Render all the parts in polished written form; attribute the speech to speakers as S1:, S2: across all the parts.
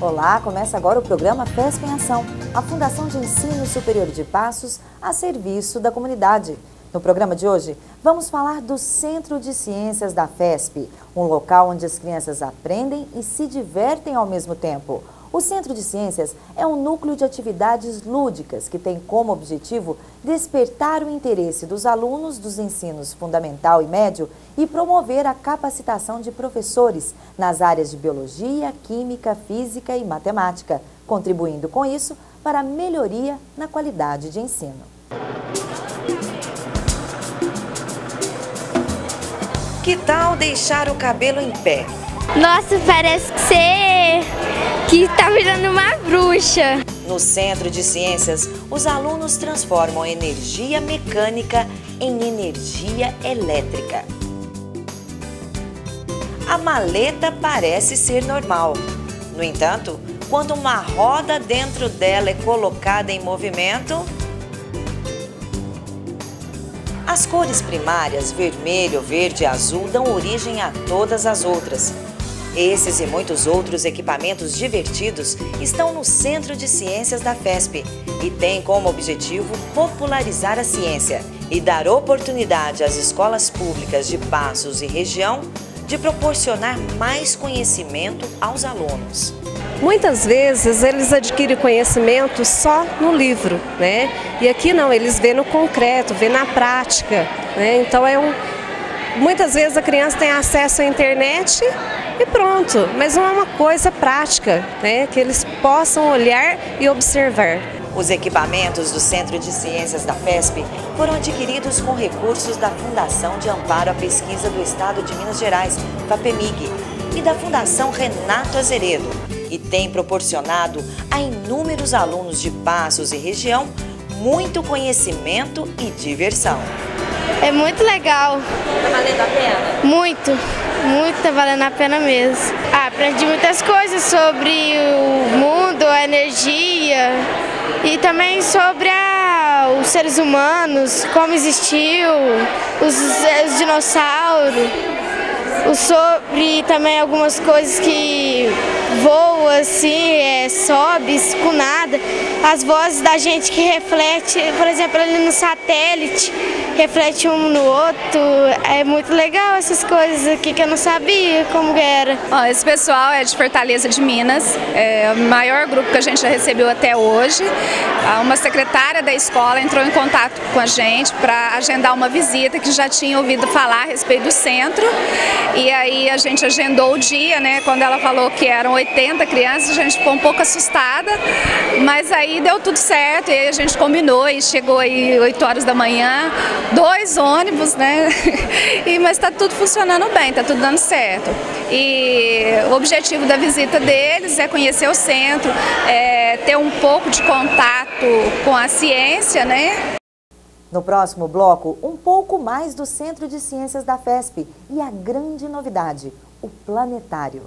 S1: Olá, começa agora o programa FESP em Ação, a Fundação de Ensino Superior de Passos a serviço da comunidade. No programa de hoje, vamos falar do Centro de Ciências da FESP, um local onde as crianças aprendem e se divertem ao mesmo tempo. O Centro de Ciências é um núcleo de atividades lúdicas que tem como objetivo despertar o interesse dos alunos dos ensinos fundamental e médio e promover a capacitação de professores nas áreas de biologia, química, física e matemática, contribuindo com isso para a melhoria na qualidade de ensino. Que tal deixar o cabelo em pé?
S2: Nossa, parece que tá virando uma bruxa.
S1: No Centro de Ciências, os alunos transformam energia mecânica em energia elétrica. A maleta parece ser normal. No entanto, quando uma roda dentro dela é colocada em movimento, as cores primárias, vermelho, verde e azul, dão origem a todas as outras. Esses e muitos outros equipamentos divertidos estão no Centro de Ciências da FESP e têm como objetivo popularizar a ciência e dar oportunidade às escolas públicas de Passos e região de proporcionar mais conhecimento aos alunos.
S3: Muitas vezes eles adquirem conhecimento só no livro, né? E aqui não, eles vê no concreto, vê na prática, né? Então muitas vezes a criança tem acesso à internet e pronto, mas não é uma coisa prática, né? Que eles possam olhar e observar.
S1: Os equipamentos do Centro de Ciências da FESP foram adquiridos com recursos da Fundação de Amparo à Pesquisa do Estado de Minas Gerais, FAPEMIG, e da Fundação Renato Azeredo, e tem proporcionado a inúmeros alunos de Passos e região muito conhecimento e diversão.
S2: É muito legal.
S1: Tá valendo a pena?
S2: Muito tá valendo a pena mesmo. Aprendi muitas coisas sobre o mundo, a energia e também sobre os seres humanos, como existiu, os dinossauros, sobre também algumas coisas que voam assim, sobe com nada, as vozes da gente que reflete, por exemplo, ali no satélite, reflete um no outro. É muito legal essas coisas aqui que eu não sabia como era.
S4: Bom, esse pessoal é de Fortaleza de Minas, é o maior grupo que a gente já recebeu até hoje. Uma secretária da escola entrou em contato com a gente para agendar uma visita, que já tinha ouvido falar a respeito do centro. E aí a gente agendou o dia, né? Quando ela falou que eram 80 crianças, a gente ficou um pouco assustada, mas aí deu tudo certo, e aí a gente combinou e chegou aí 8 horas da manhã, 2 ônibus, né? Mas tá tudo funcionando bem, tá tudo dando certo. E o objetivo da visita deles é conhecer o centro, ter um pouco de contato com a ciência, né?
S1: No próximo bloco, um pouco mais do Centro de Ciências da FESP e a grande novidade, o planetário.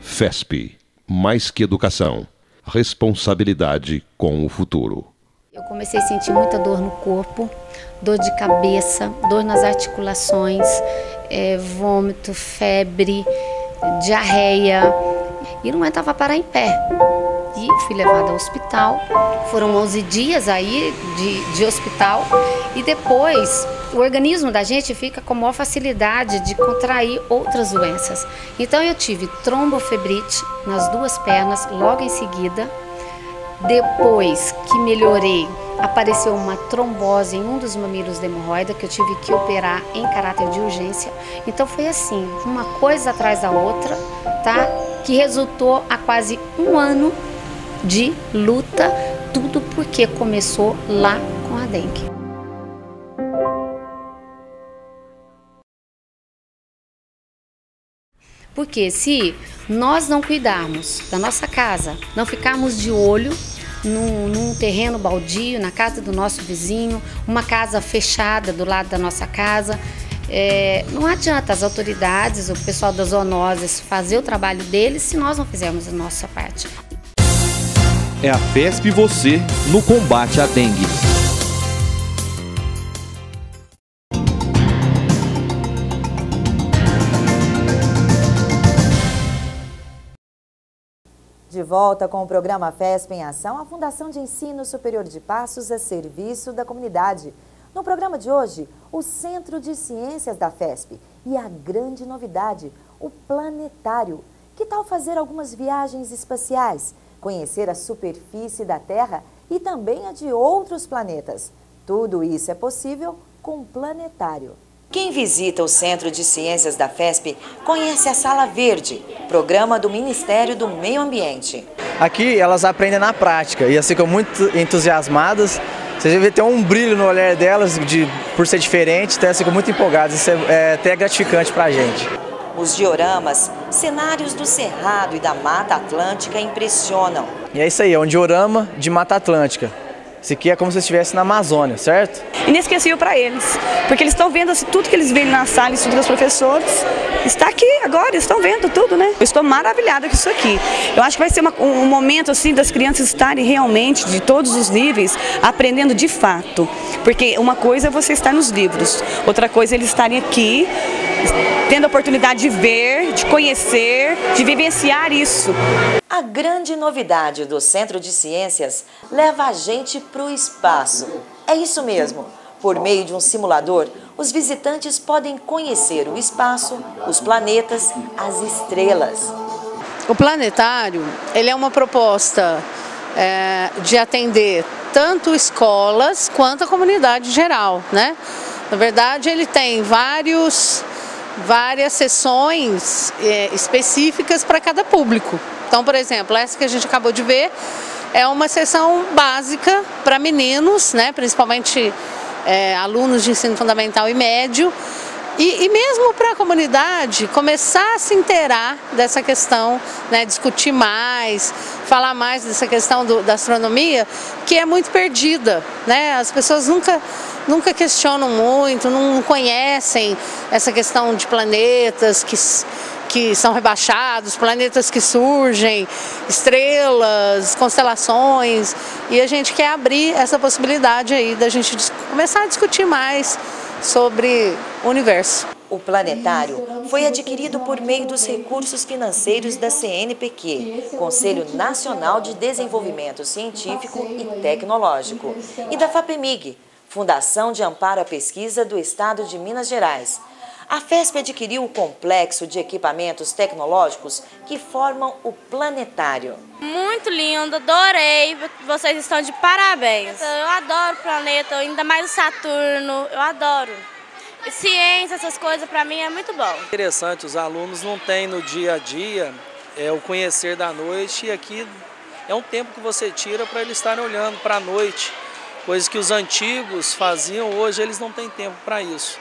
S5: FESP, mais que educação, responsabilidade com o futuro.
S6: Eu comecei a sentir muita dor no corpo, dor de cabeça, dor nas articulações, vômito, febre, diarreia, e não aguentava parar em pé. E fui levada ao hospital, foram 11 dias aí de hospital, e depois o organismo da gente fica com maior facilidade de contrair outras doenças. Então eu tive trombofebrite nas 2 pernas logo em seguida. Depois que melhorei, apareceu uma trombose em um dos mamilos da hemorroida, que eu tive que operar em caráter de urgência. Então foi assim, uma coisa atrás da outra, tá? Que resultou a quase 1 ano de luta, tudo porque começou lá com a dengue. Porque se nós não cuidarmos da nossa casa, não ficarmos de olho, num terreno baldio, na casa do nosso vizinho, uma casa fechada do lado da nossa casa. Não adianta as autoridades, o pessoal das zoonoses fazer o trabalho deles se nós não fizermos a nossa parte.
S7: É a FESP e você no combate à dengue.
S1: De volta com o programa FESP em Ação, a Fundação de Ensino Superior de Passos a serviço da comunidade. No programa de hoje, o Centro de Ciências da FESP e a grande novidade, o planetário. Que tal fazer algumas viagens espaciais, conhecer a superfície da Terra e também a de outros planetas? Tudo isso é possível com o planetário. Quem visita o Centro de Ciências da FESP conhece a Sala Verde, programa do Ministério do Meio Ambiente.
S8: Aqui elas aprendem na prática e elas ficam muito entusiasmadas. Você vê ter um brilho no olhar delas por ser diferente, então elas ficam muito empolgadas. Isso é até gratificante para a gente.
S1: Os dioramas, cenários do Cerrado e da Mata Atlântica impressionam.
S8: E é isso aí, é um diorama de Mata Atlântica. Isso aqui é como se estivesse na Amazônia, certo?
S9: Inesquecível para eles, porque eles estão vendo assim, tudo que eles veem na sala, estudo dos professores, está aqui agora, eles estão vendo tudo, né? Eu estou maravilhada com isso aqui. Eu acho que vai ser um momento assim das crianças estarem realmente, de todos os níveis, aprendendo de fato. Porque uma coisa é você estar nos livros, outra coisa é eles estarem aqui, tendo a oportunidade de ver, de conhecer, de vivenciar isso.
S1: A grande novidade do Centro de Ciências leva a gente para o espaço. É isso mesmo. Por meio de um simulador, os visitantes podem conhecer o espaço, os planetas, as estrelas.
S10: O planetário, ele é uma proposta de atender tanto escolas quanto a comunidade geral, né? Na verdade, ele tem várias sessões específicas para cada público. Então, por exemplo, essa que a gente acabou de ver é uma sessão básica para meninos, né, principalmente alunos de ensino fundamental e médio, e mesmo para a comunidade começar a se inteirar dessa questão, né, discutir mais, falar mais dessa questão da astronomia, que é muito perdida, né? As pessoas nunca questionam muito, não conhecem essa questão de planetas que são rebaixados, planetas que surgem, estrelas, constelações, e a gente quer abrir essa possibilidade aí da gente começar a discutir mais sobre o universo.
S1: O planetário foi adquirido por meio dos recursos financeiros da CNPq, Conselho Nacional de Desenvolvimento Científico e Tecnológico, e da FAPEMIG, Fundação de Amparo à Pesquisa do Estado de Minas Gerais. A FESP adquiriu o complexo de equipamentos tecnológicos que formam o planetário.
S11: Muito lindo, adorei, vocês estão de parabéns. Eu adoro o planeta, ainda mais o Saturno, eu adoro. Ciência, essas coisas, para mim é muito bom.
S12: Interessante, os alunos não têm no dia a dia o conhecer da noite, e aqui é um tempo que você tira para eles estarem olhando para a noite, coisas que os antigos faziam, hoje eles não têm tempo para isso.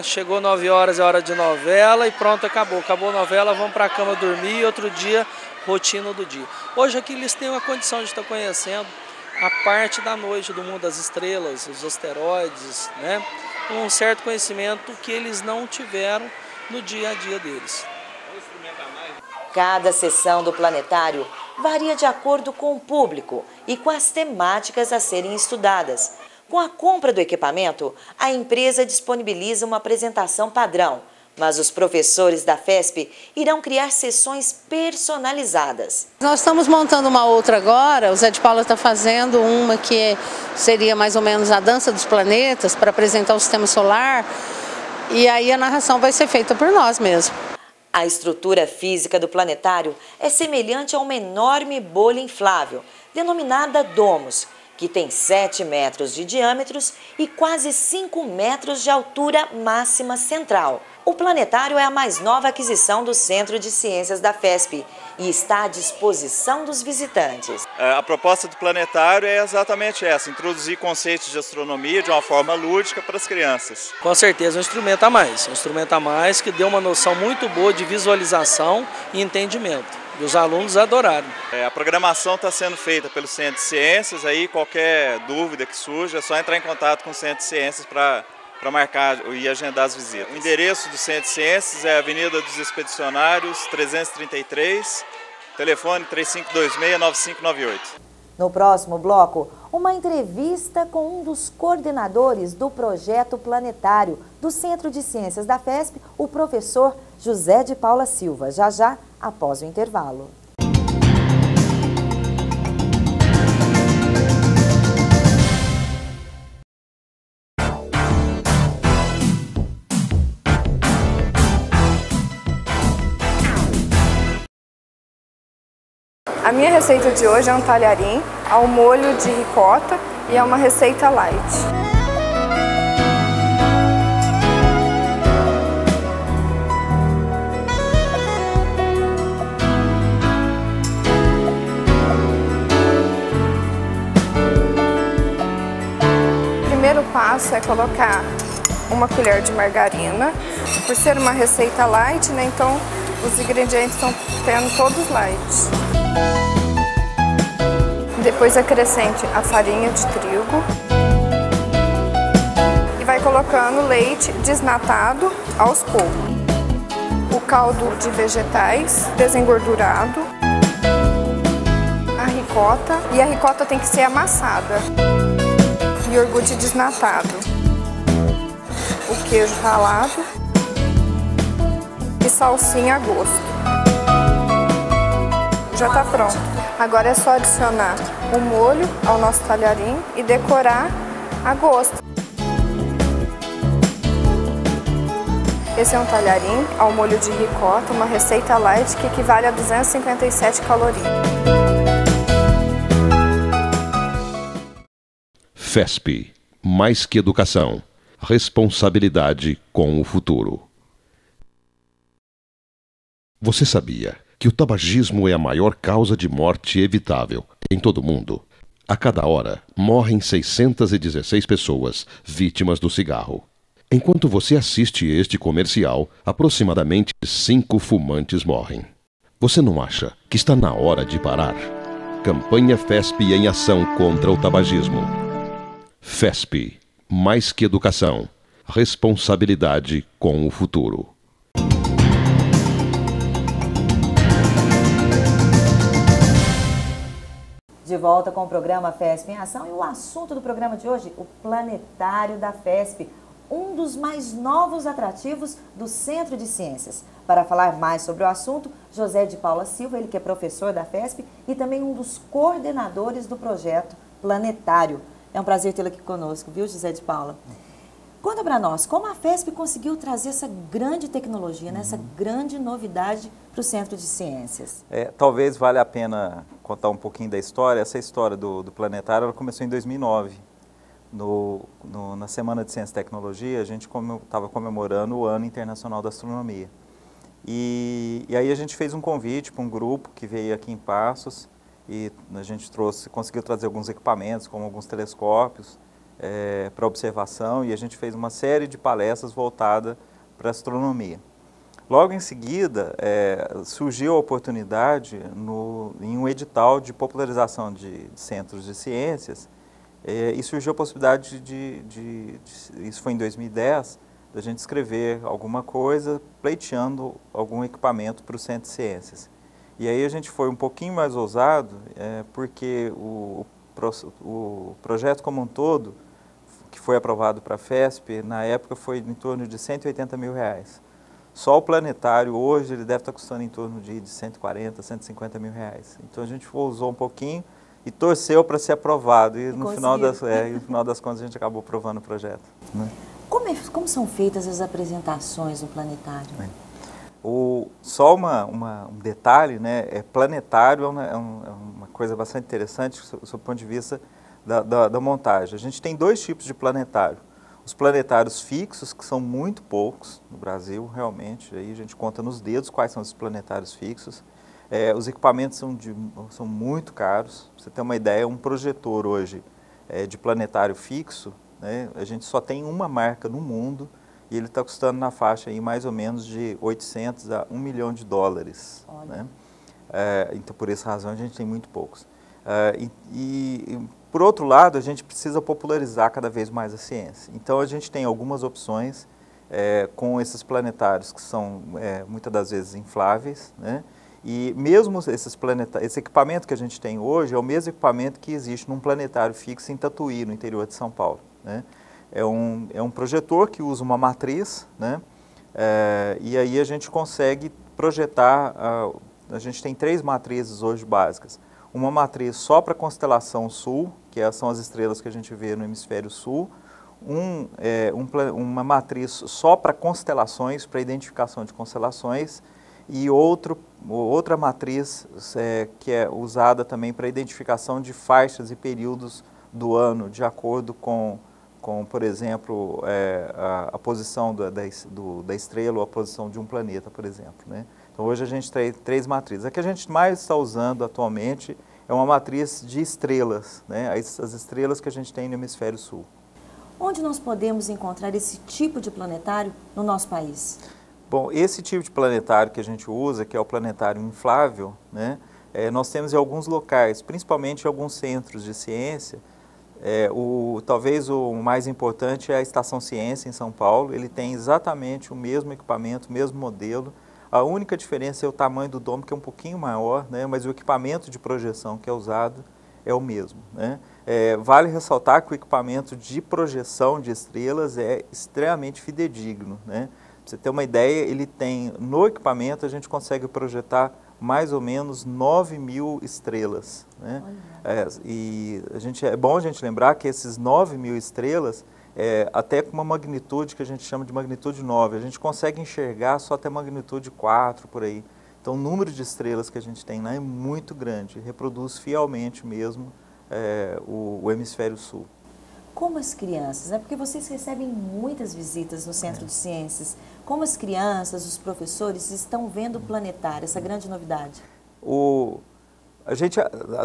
S12: Chegou 9 horas, é hora de novela e pronto, acabou a novela, vão para a cama dormir e outro dia, rotina do dia. Hoje aqui eles têm uma condição de estar conhecendo a parte da noite do mundo das estrelas, os asteroides, né? Um certo conhecimento que eles não tiveram no dia a dia deles.
S1: Cada sessão do planetário varia de acordo com o público e com as temáticas a serem estudadas. Com a compra do equipamento, a empresa disponibiliza uma apresentação padrão, mas os professores da FESP irão criar sessões personalizadas.
S10: Nós estamos montando uma outra agora, o Zé de Paula está fazendo uma que seria mais ou menos a dança dos planetas, para apresentar o sistema solar, e aí a narração vai ser feita por nós mesmos.
S1: A estrutura física do planetário é semelhante a uma enorme bolha inflável, denominada Domus, que tem 7 metros de diâmetro e quase 5 metros de altura máxima central. O planetário é a mais nova aquisição do Centro de Ciências da FESP e está à disposição dos visitantes.
S13: A proposta do planetário é exatamente essa, introduzir conceitos de astronomia de uma forma lúdica para as crianças.
S12: Com certeza um instrumento a mais que deu uma noção muito boa de visualização e entendimento. E os alunos adoraram.
S13: A programação está sendo feita pelo Centro de Ciências, aí qualquer dúvida que surja é só entrar em contato com o Centro de Ciências para marcar e agendar as visitas. O endereço do Centro de Ciências é a Avenida dos Expedicionários, 333, telefone 3526-9598.
S1: No próximo bloco, uma entrevista com um dos coordenadores do projeto planetário do Centro de Ciências da FESP, o professor José de Paula Silva, já após o intervalo.
S14: A minha receita de hoje é um talharim ao molho de ricota e é uma receita light. O primeiro passo é colocar uma colher de margarina. Por ser uma receita light, né, então os ingredientes estão tendo todos light. Depois acrescente a farinha de trigo e vai colocando leite desnatado aos poucos. O caldo de vegetais desengordurado, a ricota, e a ricota tem que ser amassada, iogurte desnatado, o queijo ralado e salsinha a gosto. Já está pronto. Agora é só adicionar o molho ao nosso talharim e decorar a gosto. Esse é um talharim ao molho de ricota, uma receita light que equivale a 257 calorias.
S5: FESP, mais que educação, responsabilidade com o futuro. Você sabia que o tabagismo é a maior causa de morte evitável em todo o mundo? A cada hora, morrem 616 pessoas vítimas do cigarro. Enquanto você assiste este comercial, aproximadamente 5 fumantes morrem. Você não acha que está na hora de parar? Campanha FESP em ação contra o tabagismo. FESP, mais que educação, responsabilidade com o futuro.
S1: De volta com o programa FESP em Ação e o assunto do programa de hoje, o planetário da FESP, um dos mais novos atrativos do Centro de Ciências. Para falar mais sobre o assunto, José de Paula Silva, ele que é professor da FESP e também um dos coordenadores do projeto planetário. É um prazer tê-lo aqui conosco, viu, José de Paula? Conta para nós, como a FESP conseguiu trazer essa grande tecnologia, né, essa grande novidade para o Centro de Ciências?
S15: Talvez valha a pena contar um pouquinho da história. Essa história do planetário ela começou em 2009. Na Semana de Ciência e Tecnologia, a gente estava comemorando o Ano Internacional da Astronomia. E aí a gente fez um convite para um grupo que veio aqui em Passos e a gente conseguiu trazer alguns equipamentos, como alguns telescópios, para observação, e a gente fez uma série de palestras voltadas para a astronomia. Logo em seguida, surgiu a oportunidade em um edital de popularização de centros de ciências, e surgiu a possibilidade isso foi em 2010, da gente escrever alguma coisa pleiteando algum equipamento para o Centro de Ciências. E aí a gente foi um pouquinho mais ousado, porque o projeto como um todo, que foi aprovado para a FESP, na época foi em torno de R$180 mil. Só o planetário hoje ele deve estar custando em torno de 140, 150 mil reais. Então a gente ousou um pouquinho e torceu para ser aprovado. E no final das contas a gente acabou aprovando o projeto. Né?
S1: Como são feitas as apresentações no planetário?
S15: Só um detalhe, né? Planetário é uma coisa bastante interessante do seu ponto de vista da montagem. A gente tem 2 tipos de planetário. Os planetários fixos, que são muito poucos no Brasil, realmente. Aí a gente conta nos dedos quais são os planetários fixos. Os equipamentos são muito caros. Pra você ter uma ideia, um projetor hoje de planetário fixo, né? A gente só tem uma marca no mundo e ele está custando na faixa aí mais ou menos de 800 a $1 milhão. Né? Então, por essa razão, a gente tem muito poucos. Por outro lado, a gente precisa popularizar cada vez mais a ciência. Então, a gente tem algumas opções com esses planetários que são, muitas das vezes, infláveis, né? E mesmo esse equipamento que a gente tem hoje é o mesmo equipamento que existe num planetário fixo em Tatuí, no interior de São Paulo, né? É um projetor que usa uma matriz, né? E aí a gente consegue projetar, a gente tem 3 matrizes hoje básicas. Uma matriz só para a constelação sul, que são as estrelas que a gente vê no hemisfério sul, uma matriz só para constelações, para identificação de constelações, e outra matriz que é usada também para identificação de faixas e períodos do ano, de acordo com por exemplo, a posição da estrela ou a posição de um planeta, por exemplo, né? Então, hoje a gente tem 3 matrizes. A que a gente mais está usando atualmente é uma matriz de estrelas, né? As estrelas que a gente tem no hemisfério sul.
S1: Onde nós podemos encontrar esse tipo de planetário no nosso país?
S15: Bom, esse tipo de planetário que a gente usa, que é o planetário inflável, né? Nós temos em alguns locais, principalmente em alguns centros de ciência. Talvez o mais importante é a Estação Ciência, em São Paulo. Ele tem exatamente o mesmo equipamento, o mesmo modelo. A única diferença é o tamanho do domo, que é um pouquinho maior, né? Mas o equipamento de projeção que é usado é o mesmo, né? Vale ressaltar que o equipamento de projeção de estrelas é extremamente fidedigno, né? Para você ter uma ideia, ele tem, no equipamento, a gente consegue projetar mais ou menos 9.000 estrelas, né? E é bom a gente lembrar que esses 9.000 estrelas, até com uma magnitude que a gente chama de magnitude 9, a gente consegue enxergar só até magnitude 4, por aí. Então, o número de estrelas que a gente tem lá é muito grande, reproduz fielmente mesmo o hemisfério sul.
S1: Como as crianças, né? Porque vocês recebem muitas visitas no Centro de Ciências. Como as crianças, os professores estão vendo o planetário, essa grande novidade?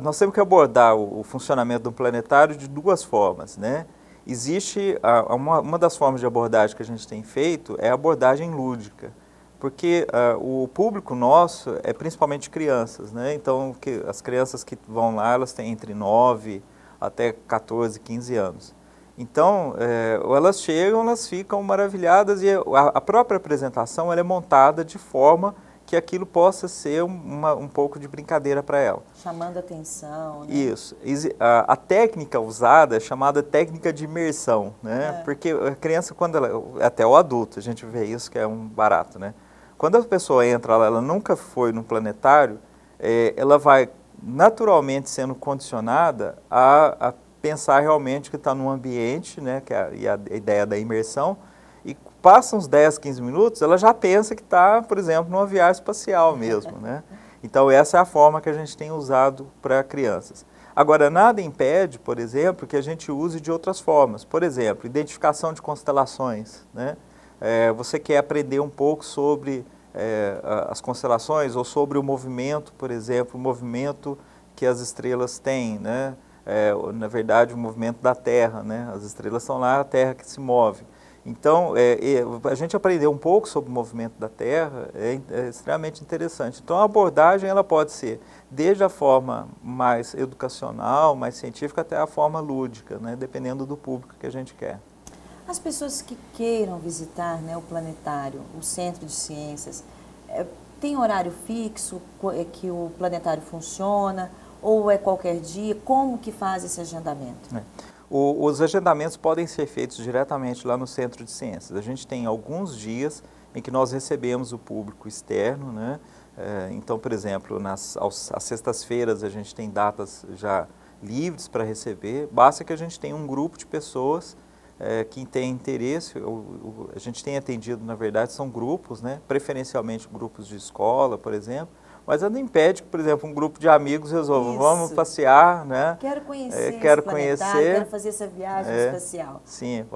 S15: Nós temos que abordar o funcionamento do planetário de 2 formas, né? Existe uma das formas de abordagem que a gente tem feito é a abordagem lúdica, porque o público nosso é principalmente crianças, né? Então, as crianças que vão lá, elas têm entre 9 até 14, 15 anos. Então, elas chegam, elas ficam maravilhadas e a própria apresentação ela é montada de forma que aquilo possa ser um pouco de brincadeira para ela.
S1: Chamando atenção, né?
S15: Isso. A técnica usada é chamada técnica de imersão, né? Porque a criança, até o adulto, a gente vê isso que é um barato, né? Quando a pessoa entra lá, ela nunca foi no planetário, ela vai naturalmente sendo condicionada a pensar realmente que está num ambiente, né, e a ideia da imersão, e passa uns 10, 15 minutos, ela já pensa que está, por exemplo, numa viagem espacial mesmo, né? Então, essa é a forma que a gente tem usado para crianças. Agora, nada impede, por exemplo, que a gente use de outras formas. Por exemplo, identificação de constelações, né? Você quer aprender um pouco sobre as constelações ou sobre o movimento, por exemplo, o movimento que as estrelas têm, né? Na verdade, o movimento da Terra, né? As estrelas estão lá, a Terra que se move. Então, a gente aprender um pouco sobre o movimento da Terra é extremamente interessante. Então, a abordagem ela pode ser desde a forma mais educacional, mais científica, até a forma lúdica, né? Dependendo do público que a gente quer.
S1: As pessoas que queiram visitar, né, o planetário, o Centro de Ciências, tem horário fixo que o planetário funciona? Ou é qualquer dia? Como que faz esse agendamento?
S15: Os agendamentos podem ser feitos diretamente lá no Centro de Ciências. A gente tem alguns dias em que nós recebemos o público externo, né? Então, por exemplo, às sextas-feiras a gente tem datas já livres para receber. Basta que a gente tenha um grupo de pessoas que tem interesse. A gente tem atendido, na verdade, são grupos, né? Preferencialmente grupos de escola, por exemplo. Mas nada impede que, por exemplo, um grupo de amigos resolva, vamos passear, né?
S1: Quero conhecer quero fazer essa viagem espacial.
S15: Sim,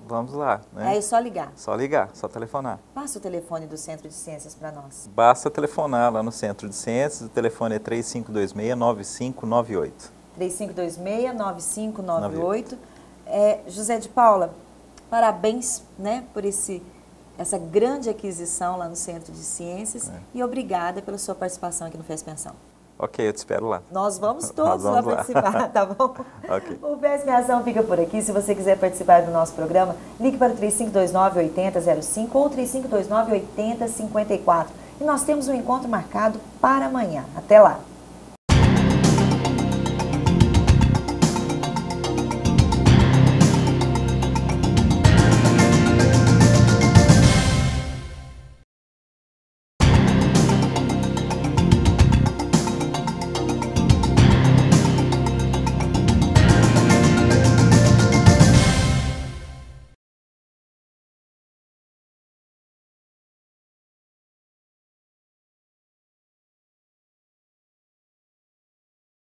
S15: vamos lá. Né?
S1: É só ligar.
S15: Só ligar, só telefonar.
S1: Passa o telefone do Centro de Ciências para nós.
S15: Basta telefonar lá no Centro de Ciências, o telefone é 3526-9598.
S1: 3526-9598. José de Paula, parabéns, né, por essa grande aquisição lá no Centro de Ciências e obrigada pela sua participação aqui no FESP em Ação.
S15: Ok, eu te espero lá.
S1: Nós vamos todos lá participar, tá bom?
S15: Okay.
S1: O FESP em Ação fica por aqui. Se você quiser participar do nosso programa, ligue para o 3529-8005 ou 3529-8054. E nós temos um encontro marcado para amanhã. Até lá!